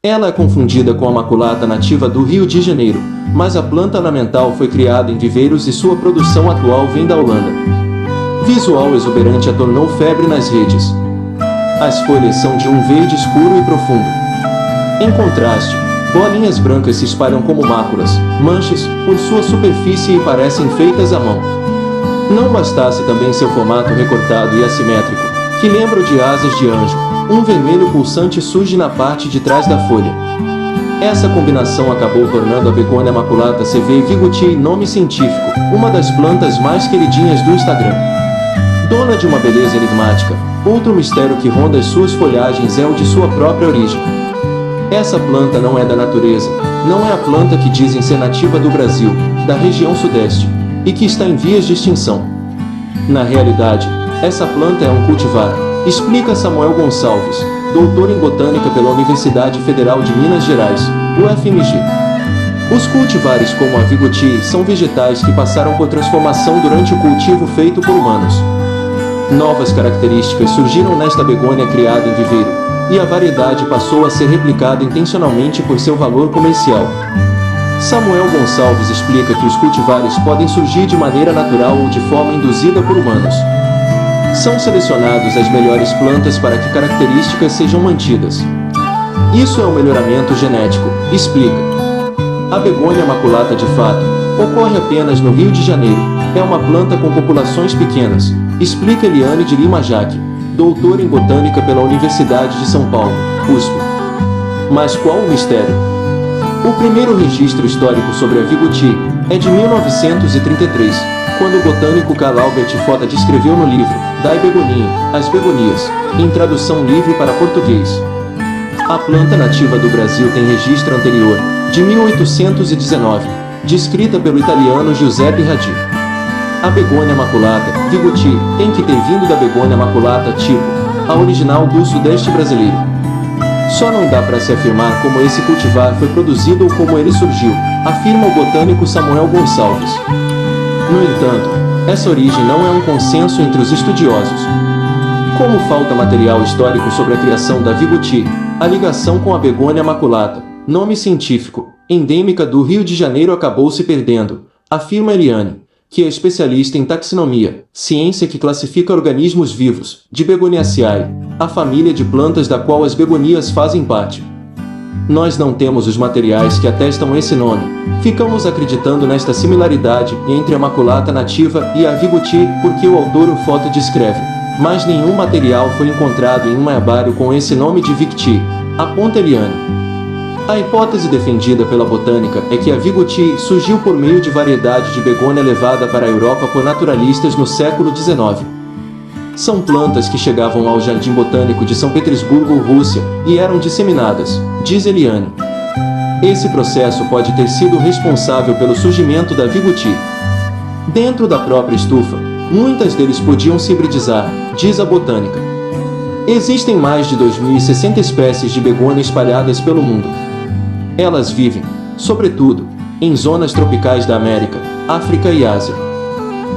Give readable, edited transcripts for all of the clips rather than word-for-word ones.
Ela é confundida com a maculata nativa do Rio de Janeiro, mas a planta ornamental foi criada em viveiros e sua produção atual vem da Holanda. Visual exuberante a tornou febre nas redes. As folhas são de um verde escuro e profundo. Em contraste, bolinhas brancas se espalham como máculas, manchas, por sua superfície e parecem feitas à mão. Não bastasse também seu formato recortado e assimétrico, que lembra o de asas de anjo, um vermelho pulsante surge na parte de trás da folha. Essa combinação acabou tornando a begônia maculata CV Vigouti nome científico, uma das plantas mais queridinhas do Instagram. Dona de uma beleza enigmática, outro mistério que ronda as suas folhagens é o de sua própria origem. Essa planta não é da natureza, não é a planta que dizem ser nativa do Brasil, da região sudeste, e que está em vias de extinção. Na realidade, essa planta é um cultivar, explica Samuel Gonçalves, doutor em botânica pela Universidade Federal de Minas Gerais, UFMG. Os cultivares como a Vigouti são vegetais que passaram por transformação durante o cultivo feito por humanos. Novas características surgiram nesta begônia criada em viveiro, e a variedade passou a ser replicada intencionalmente por seu valor comercial. Samuel Gonçalves explica que os cultivares podem surgir de maneira natural ou de forma induzida por humanos. São selecionadas as melhores plantas para que características sejam mantidas. Isso é o melhoramento genético, explica. A begônia maculata de fato ocorre apenas no Rio de Janeiro, é uma planta com populações pequenas, explica Eliane de Lima Jaque, doutora em botânica pela Universidade de São Paulo, USP. Mas qual o mistério? O primeiro registro histórico sobre a Vigouti é de 1933, quando o botânico Carl Albert Fota descreveu no livro Dae Begoniae, As Begonias, em tradução livre para português. A planta nativa do Brasil tem registro anterior, de 1819, descrita pelo italiano Giuseppe Radi. A begônia maculata, Vigouti, tem que ter vindo da begônia maculata tipo, a original do sudeste brasileiro. Só não dá para se afirmar como esse cultivar foi produzido ou como ele surgiu, afirma o botânico Samuel Gonçalves. No entanto, essa origem não é um consenso entre os estudiosos. Como falta material histórico sobre a criação da Vigouti, a ligação com a begônia maculata, nome científico, endêmica do Rio de Janeiro acabou se perdendo, afirma Eliane, que é especialista em taxonomia, ciência que classifica organismos vivos, de Begoniaceae, a família de plantas da qual as begonias fazem parte. Nós não temos os materiais que atestam esse nome, ficamos acreditando nesta similaridade entre a maculata nativa e a Vigouti porque o autor o foto descreve, mas nenhum material foi encontrado em um herbário com esse nome de Vigouti, aponta Eliane. A hipótese defendida pela botânica é que a Vigouti surgiu por meio de variedade de begônia levada para a Europa por naturalistas no século XIX. São plantas que chegavam ao Jardim Botânico de São Petersburgo, Rússia, e eram disseminadas, diz Eliane. Esse processo pode ter sido responsável pelo surgimento da Vigouti. Dentro da própria estufa, muitas deles podiam se hibridizar, diz a botânica. Existem mais de 2.060 espécies de begônia espalhadas pelo mundo. Elas vivem, sobretudo, em zonas tropicais da América, África e Ásia.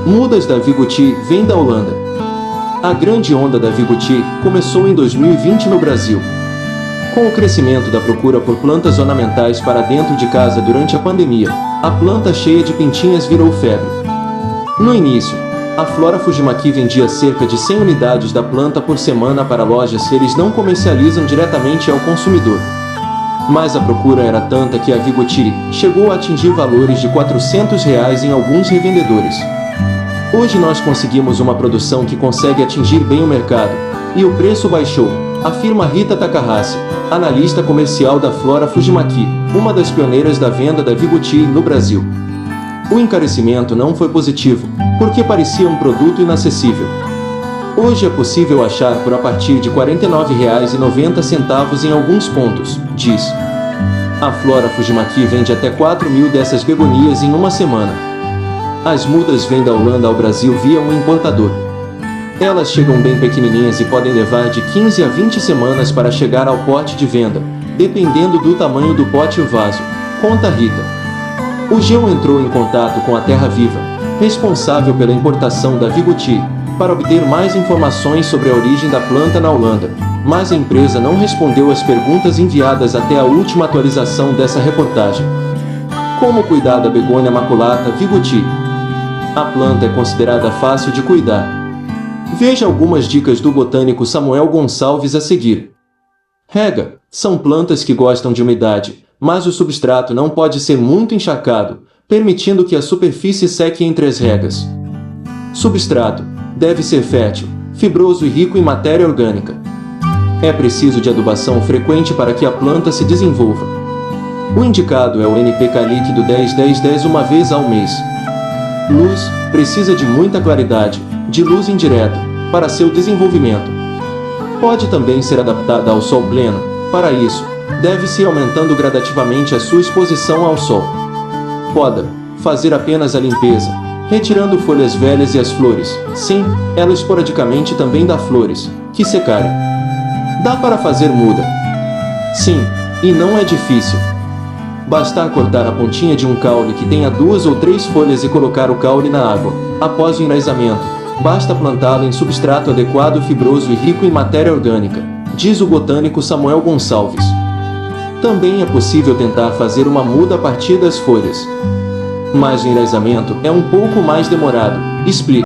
Mudas da Vigouti vêm da Holanda. A grande onda da Vigouti começou em 2020 no Brasil. Com o crescimento da procura por plantas ornamentais para dentro de casa durante a pandemia, a planta cheia de pintinhas virou febre. No início, a Flora Fujimaki vendia cerca de 100 unidades da planta por semana para lojas que eles não comercializam diretamente ao consumidor. Mas a procura era tanta que a Vigouti chegou a atingir valores de R$ 400 em alguns revendedores. Hoje nós conseguimos uma produção que consegue atingir bem o mercado, e o preço baixou, afirma Rita Takahashi, analista comercial da Flora Fujimaki, uma das pioneiras da venda da Vigouti no Brasil. O encarecimento não foi positivo, porque parecia um produto inacessível. Hoje é possível achar por a partir de R$ 49,90 em alguns pontos, diz. A Flora Fujimaki vende até 4.000 dessas begonias em uma semana. As mudas vêm da Holanda ao Brasil via um importador. Elas chegam bem pequenininhas e podem levar de 15 a 20 semanas para chegar ao pote de venda, dependendo do tamanho do pote e o vaso, conta Rita. O Geo entrou em contato com a Terra Viva, responsável pela importação da Vigouti, para obter mais informações sobre a origem da planta na Holanda. mas a empresa não respondeu às perguntas enviadas até a última atualização dessa reportagem. Como cuidar da begônia maculata vigoti? A planta é considerada fácil de cuidar. Veja algumas dicas do botânico Samuel Gonçalves a seguir. Rega. São plantas que gostam de umidade, mas o substrato não pode ser muito encharcado, permitindo que a superfície seque entre as regas. Substrato. Deve ser fértil, fibroso e rico em matéria orgânica. É preciso de adubação frequente para que a planta se desenvolva. O indicado é o NPK líquido 10-10-10 uma vez ao mês. Luz. Precisa de muita claridade, de luz indireta, para seu desenvolvimento. Pode também ser adaptada ao sol pleno. Para isso, deve-se ir aumentando gradativamente a sua exposição ao sol. Poda. Fazer apenas a limpeza, retirando folhas velhas e as flores. Sim, ela esporadicamente também dá flores, que secarem. Dá para fazer muda. Sim, e não é difícil. Bastar cortar a pontinha de um caule que tenha 2 ou 3 folhas e colocar o caule na água. Após o enraizamento, basta plantá-lo em substrato adequado, fibroso e rico em matéria orgânica, diz o botânico Samuel Gonçalves. Também é possível tentar fazer uma muda a partir das folhas. Mas o enraizamento é um pouco mais demorado, explica.